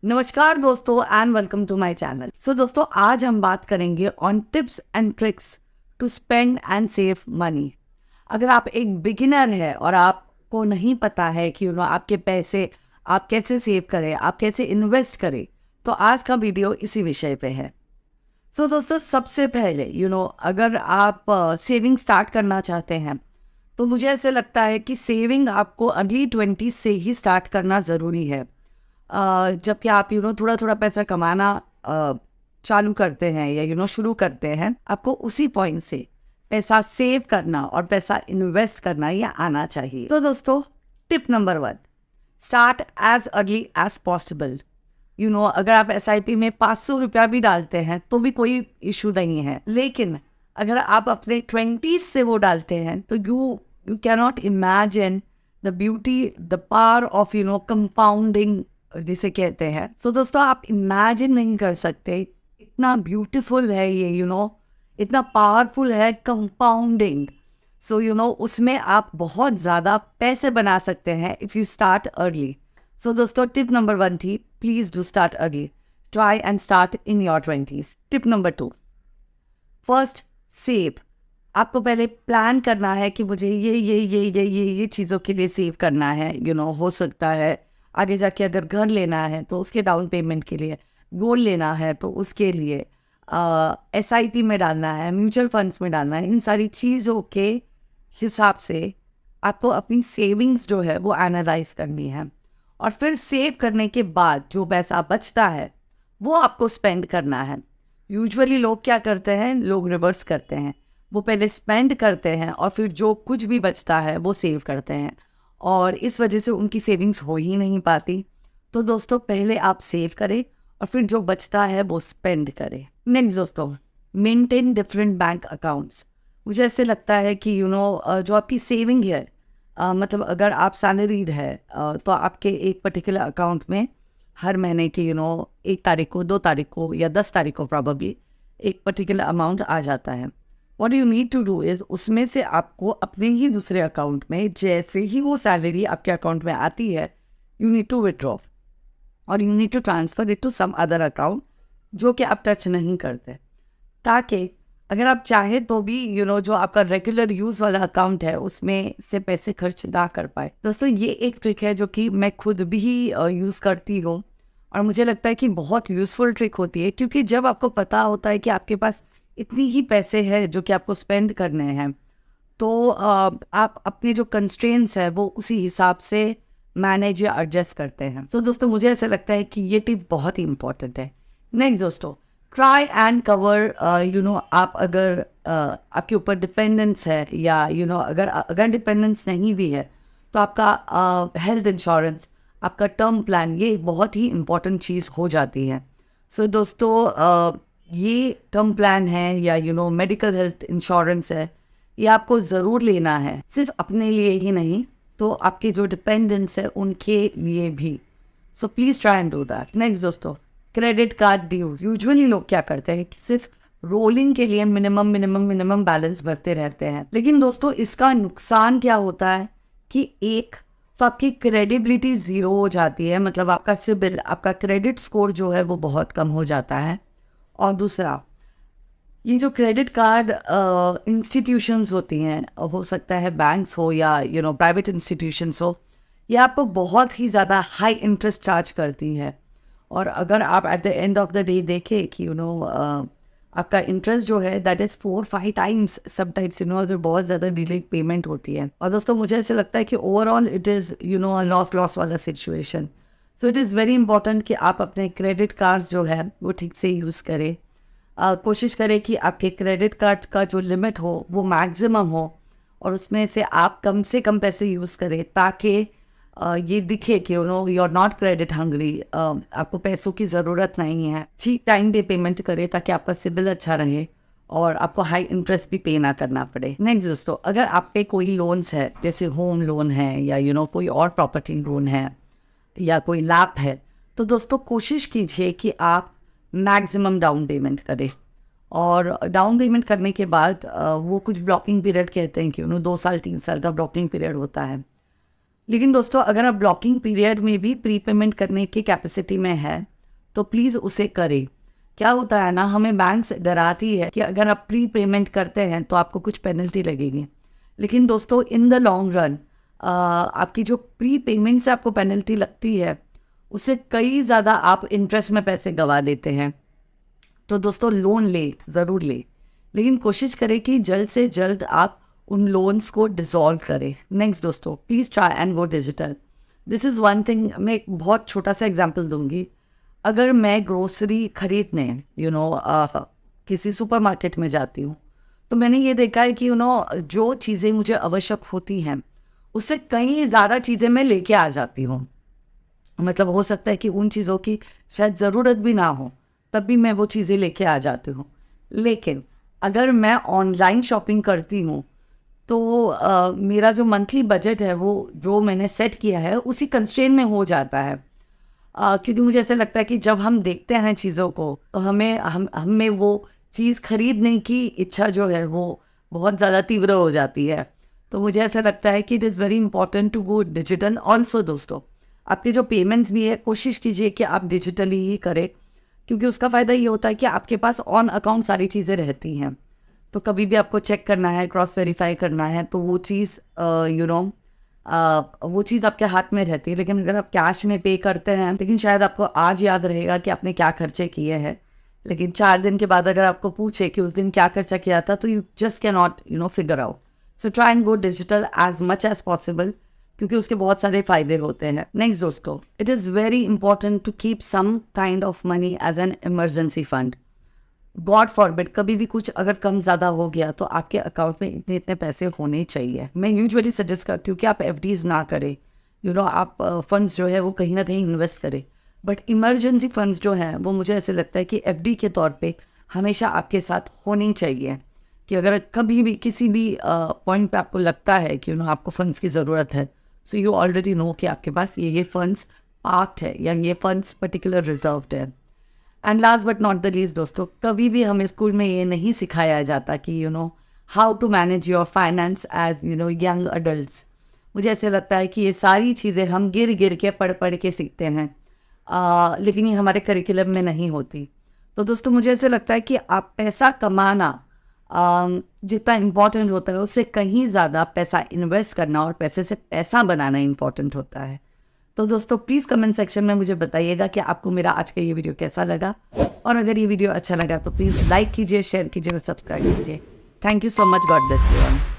नमस्कार दोस्तों and welcome to my channel. So दोस्तों, आज हम बात करेंगे on tips and tricks to spend and save money. अगर आप एक बिगिनर है और आपको नहीं पता है कि आपके पैसे आप कैसे सेव करें, आप कैसे इन्वेस्ट करें, तो आज का वीडियो इसी विषय पे है। सो दोस्तों, सबसे पहले अगर आप सेविंग स्टार्ट करना चाहते हैं तो मुझे ऐसे लगता है कि सेविंग आपको अर्ली 20 से ही स्टार्ट करना ज़रूरी है। जबकि आप थोड़ा थोड़ा पैसा कमाना चालू करते हैं या शुरू करते हैं, आपको उसी पॉइंट से पैसा सेव करना और पैसा इन्वेस्ट करना ये आना चाहिए। तो दोस्तों, tip number 1, start as early as possible. अगर आप SIP में 500 रुपया भी डालते हैं तो भी कोई इशू नहीं है, लेकिन अगर आप अपने 20s से वो डालते हैं तो you cannot imagine the beauty, the power of compounding जिसे कहते हैं। सो दोस्तों, आप इमेजिन नहीं कर सकते, इतना ब्यूटीफुल है ये, इतना पावरफुल है कंपाउंडिंग। सो उसमें आप बहुत ज़्यादा पैसे बना सकते हैं इफ़ यू स्टार्ट अर्ली। सो दोस्तों, टिप नंबर 1 थी, please do start early. Try and start in your 20s। Tip number 2, first save. आपको पहले प्लान करना है कि मुझे ये चीज़ों के लिए सेव करना है। हो सकता है आगे जाके अगर घर लेना है तो उसके डाउन पेमेंट के लिए, गोल्ड लेना है तो उसके लिए, SIP में डालना है, म्यूचुअल फंड्स में डालना है। इन सारी चीज़ों के हिसाब से आपको अपनी सेविंग्स जो है वो एनालाइज करनी है, और फिर सेव करने के बाद जो पैसा बचता है वो आपको स्पेंड करना है। यूजुअली लोग क्या करते हैं, लोग रिवर्स करते हैं, वो पहले स्पेंड करते हैं और फिर जो कुछ भी बचता है वो सेव करते हैं, और इस वजह से उनकी सेविंग्स हो ही नहीं पाती। तो दोस्तों, पहले आप सेव करें और फिर जो बचता है वो स्पेंड करें। नेक्स्ट दोस्तों, मेंटेन डिफरेंट बैंक अकाउंट्स। मुझे ऐसे लगता है कि जो आपकी सेविंग है, मतलब अगर आप सैलरीड है तो आपके एक पर्टिकुलर अकाउंट में हर महीने की 1 तारीख को, 2 तारीख को या 10 तारीख को प्रॉबली एक पर्टिकुलर अमाउंट आ जाता है। What you need to do is, उसमें से आपको अपने ही दूसरे अकाउंट में जैसे ही वो सैलरी आपके अकाउंट में आती है, यू नीड टू विड्रॉ और you need to transfer it to some other account जो कि आप टच नहीं करते, ताकि अगर आप चाहे तो भी जो आपका रेगुलर यूज़ वाला अकाउंट है उसमें से पैसे खर्च ना कर पाए। दोस्तों, ये एक ट्रिक है जो कि मैं खुद भी यूज़ करती हूँ और मुझे लगता है कि बहुत यूज़फुल ट्रिक होती है, क्योंकि जब आपको पता होता है कि आपके पास इतनी ही पैसे हैं जो कि आपको स्पेंड करने हैं, तो आप अपने जो कंस्ट्रेंट्स है वो उसी हिसाब से मैनेज या एडजस्ट करते हैं। तो दोस्तों, मुझे ऐसा लगता है कि ये टिप बहुत ही इंपॉर्टेंट है। नेक्स्ट दोस्तों, ट्राई एंड कवर, आप अगर आपके ऊपर डिपेंडेंस है या अगर डिपेंडेंस नहीं भी है तो आपका हेल्थ इंश्योरेंस, आपका टर्म प्लान, ये बहुत ही इम्पॉर्टेंट चीज़ हो जाती है। सो दोस्तों, ये टर्म प्लान है या मेडिकल हेल्थ इंश्योरेंस है, ये आपको ज़रूर लेना है, सिर्फ अपने लिए ही नहीं, तो आपके जो डिपेंडेंट्स है उनके लिए भी। So please try and do that. Next दोस्तों, क्रेडिट कार्ड ड्यूज। यूजुअली लोग क्या करते हैं कि सिर्फ रोलिंग के लिए मिनिमम बैलेंस भरते रहते हैं, लेकिन दोस्तों इसका नुकसान क्या होता है कि एक तो आपकी क्रेडिबिलिटी ज़ीरो हो जाती है, मतलब आपका सिबिल, आपका क्रेडिट स्कोर जो है वो बहुत कम हो जाता है। और दूसरा, ये जो क्रेडिट कार्ड इंस्टीट्यूशंस होती हैं, हो सकता है बैंक्स हो या प्राइवेट इंस्टीट्यूशंस हो, ये आपको बहुत ही ज़्यादा हाई इंटरेस्ट चार्ज करती है। और अगर आप at the end of the day देखें कि आपका इंटरेस्ट जो है दैट इज़ 4-5 टाइम्स समटाइम्स, अगर बहुत ज़्यादा डिलेड पेमेंट होती है। और दोस्तों, मुझे ऐसे लगता है कि ओवरऑल इट इज़ लॉस वाला situation. So it is very important कि आप अपने क्रेडिट कार्ड्स जो है वो ठीक से यूज़ करें। कोशिश करें कि आपके क्रेडिट कार्ड का जो लिमिट हो वो मैक्सिमम हो, और उसमें से आप कम से कम पैसे यूज़ करें, ताकि ये दिखे कि you are not credit hungry, आपको पैसों की ज़रूरत नहीं है। ठीक टाइम पे पेमेंट करें ताकि आपका सिबिल अच्छा रहे और आपको हाई इंटरेस्ट भी पे ना करना पड़े। नेक्स्ट दोस्तों, अगर आप पे कोई लोन्स है, जैसे होम लोन है या कोई और प्रॉपर्टी लोन है या कोई लैप है, तो दोस्तों कोशिश कीजिए कि आप मैक्सिमम डाउन पेमेंट करें, और डाउन पेमेंट करने के बाद वो कुछ ब्लॉकिंग पीरियड कहते हैं कि 2 साल 3 साल का ब्लॉकिंग पीरियड होता है। लेकिन दोस्तों, अगर आप ब्लॉकिंग पीरियड में भी प्री पेमेंट करने की कैपेसिटी में है तो प्लीज़ उसे करें। क्या होता है ना, हमें बैंक से डराती है कि अगर आप प्री पेमेंट करते हैं तो आपको कुछ पेनल्टी लगेगी, लेकिन दोस्तों इन द लॉन्ग रन आपकी जो प्री पेमेंट से आपको पेनल्टी लगती है उससे कई ज़्यादा आप इंटरेस्ट में पैसे गंवा देते हैं। तो दोस्तों लोन ले, ज़रूर ले, लेकिन कोशिश करें कि जल्द से जल्द आप उन लोन्स को डिसॉल्व करें। नेक्स्ट दोस्तों, please try and go digital. This is one thing. मैं एक बहुत छोटा सा एग्जांपल दूंगी। अगर मैं ग्रोसरी खरीदने किसी सुपरमार्केट में जाती हूँ, तो मैंने ये देखा है कि जो चीज़ें मुझे आवश्यक होती हैं उससे कई ज़्यादा चीज़ें मैं लेके आ जाती हूँ। मतलब हो सकता है कि उन चीज़ों की शायद ज़रूरत भी ना हो, तब भी मैं वो चीज़ें लेके आ जाती हूँ। लेकिन अगर मैं ऑनलाइन शॉपिंग करती हूँ तो मेरा जो मंथली बजट है वो जो मैंने सेट किया है उसी कंस्ट्रेंट में हो जाता है। क्योंकि मुझे ऐसा लगता है कि जब हम देखते हैं चीज़ों को तो हमें वो चीज़ खरीदने की इच्छा जो है वो बहुत ज़्यादा तीव्र हो जाती है। तो मुझे ऐसा लगता है कि it is very important to go digital also. दोस्तों आपके जो पेमेंट्स भी है कोशिश कीजिए कि आप डिजिटली ही करें, क्योंकि उसका फ़ायदा ये होता है कि आपके पास ऑन अकाउंट सारी चीज़ें रहती हैं। तो कभी भी आपको चेक करना है, क्रॉस वेरीफाई करना है, तो वो चीज़ वो चीज़ आपके हाथ में रहती है। लेकिन अगर आप कैश में पे करते हैं, लेकिन शायद आपको आज याद रहेगा कि आपने क्या खर्चे किए हैं, लेकिन 4 दिन के बाद अगर आपको पूछे कि उस दिन क्या खर्चा किया था, तो you just can not figure out. So try and go digital as much as possible, क्योंकि उसके बहुत सारे फ़ायदे होते हैं। नेक्स्ट दोस्तों, it is very important to keep some kind of money as an emergency fund. God forbid कभी भी कुछ अगर कम ज़्यादा हो गया तो आपके अकाउंट में इतने इतने पैसे होने चाहिए। मैं यूजुअली सजेस्ट करती हूँ कि आप एफडीज़ ना करें, आप फंड्स जो है वो कहीं ना कहीं इन्वेस्ट करें। बट इमरजेंसी फंड्स जो हैं वो मुझे ऐसे लगता है कि एफडी के तौर पे हमेशा आपके साथ होनी चाहिए, कि अगर कभी भी किसी भी पॉइंट पे आपको लगता है कि आपको फंड्स की ज़रूरत है, सो यू ऑलरेडी नो कि आपके पास ये फंड्स पार्क्ड है या ये फंड्स पर्टिकुलर रिजर्व्ड है। And last but not the least दोस्तों, कभी भी हमें स्कूल में ये नहीं सिखाया जाता कि how to manage your finance as young adults. मुझे ऐसे लगता है कि ये सारी चीज़ें हम गिर गिर के पढ़ के सीखते हैं, लेकिन ये हमारे करिकुलम में नहीं होती। तो दोस्तों मुझे ऐसे लगता है कि आप पैसा कमाना जितना इम्पॉर्टेंट होता है उससे कहीं ज़्यादा पैसा इन्वेस्ट करना और पैसे से पैसा बनाना इम्पॉर्टेंट होता है। तो दोस्तों प्लीज़ कमेंट सेक्शन में मुझे बताइएगा कि आपको मेरा आज का ये वीडियो कैसा लगा, और अगर ये वीडियो अच्छा लगा तो प्लीज़ लाइक कीजिए, शेयर कीजिए और सब्सक्राइब कीजिए। Thank you so much. God bless you all.